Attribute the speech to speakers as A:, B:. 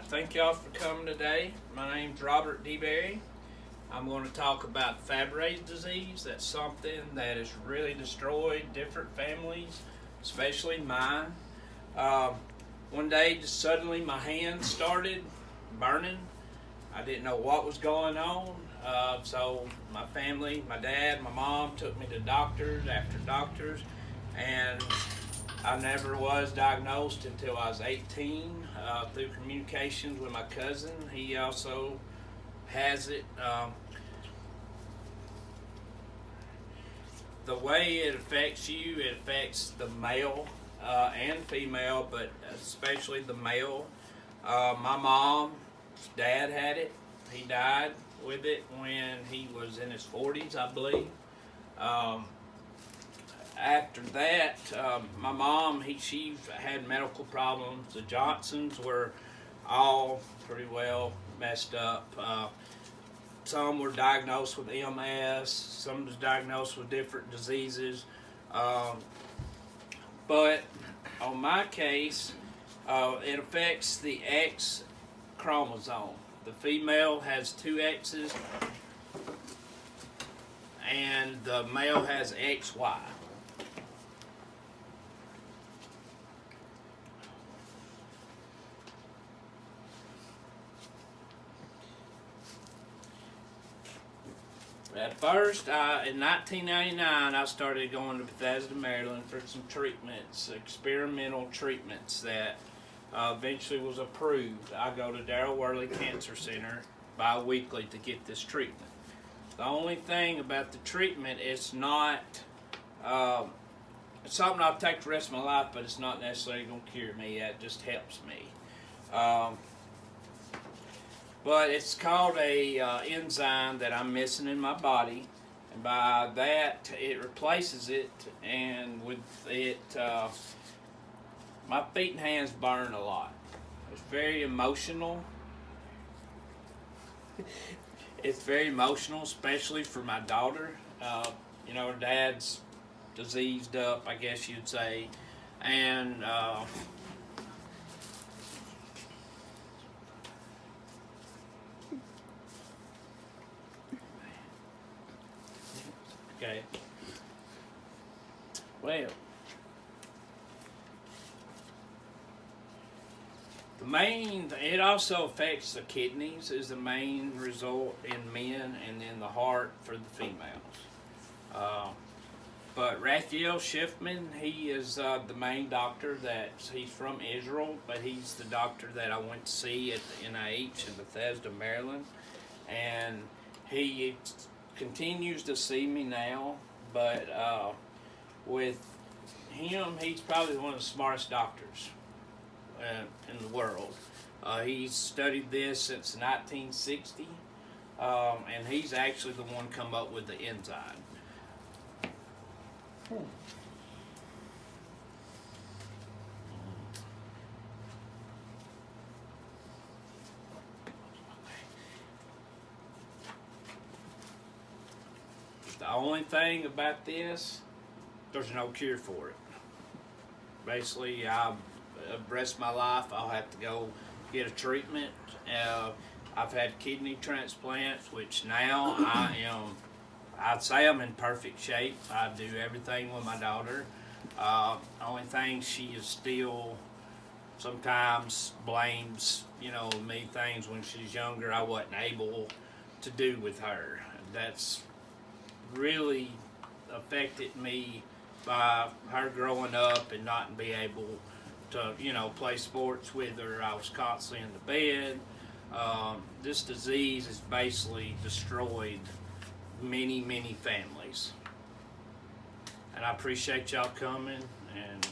A: Thank y'all for coming today. My name's Robert D. Berry. I'm going to talk about Fabry disease. That's something that has really destroyed different families, especially mine. One day, just suddenly my hands started burning. I didn't know what was going on. So my family, my dad, my mom took me to doctors after doctors, and I never was diagnosed until I was 18 through communications with my cousin. He also has it. The way it affects you, it affects the male and female, but especially the male. My mom's dad had it. He died with it when he was in his 40s, I believe. After that, my mom, she had medical problems. The Johnsons were all pretty well messed up. Some were diagnosed with MS. Some was diagnosed with different diseases. But on my case, it affects the X chromosome. The female has 2 X's, and the male has XY. At first, in 1999, I started going to Bethesda, Maryland for some treatments, experimental treatments that eventually was approved. I go to Darrell Worley Cancer Center bi-weekly to get this treatment. The only thing about the treatment, it's not, it's something I'll take the rest of my life, but it's not necessarily going to cure me. It just helps me. But it's called a enzyme that I'm missing in my body, and by that it replaces it. And with it, my feet and hands burn a lot. It's very emotional. It's very emotional, especially for my daughter. You know, her dad's diseased up, I guess you'd say, and okay. Well, it also affects the kidneys is the main result in men, and then the heart for the females. But Raphael Schiffman, he is the main doctor. He's from Israel, but he's the doctor that I went to see at the NIH in Bethesda, Maryland, and he continues to see me now. But with him, he's probably one of the smartest doctors in the world. He's studied this since 1960, and he's actually the one come up with the enzyme. The only thing about this, there's no cure for it. Basically, the rest of my life, I'll have to go get a treatment. I've had kidney transplants, which now I'd say I'm in perfect shape. I do everything with my daughter. The only thing she is still sometimes blames, me things when she's younger I wasn't able to do with her. That's really affected me by her growing up and not being able to, play sports with her. I was constantly in the bed. This disease has basically destroyed many, many families. And I appreciate y'all coming, and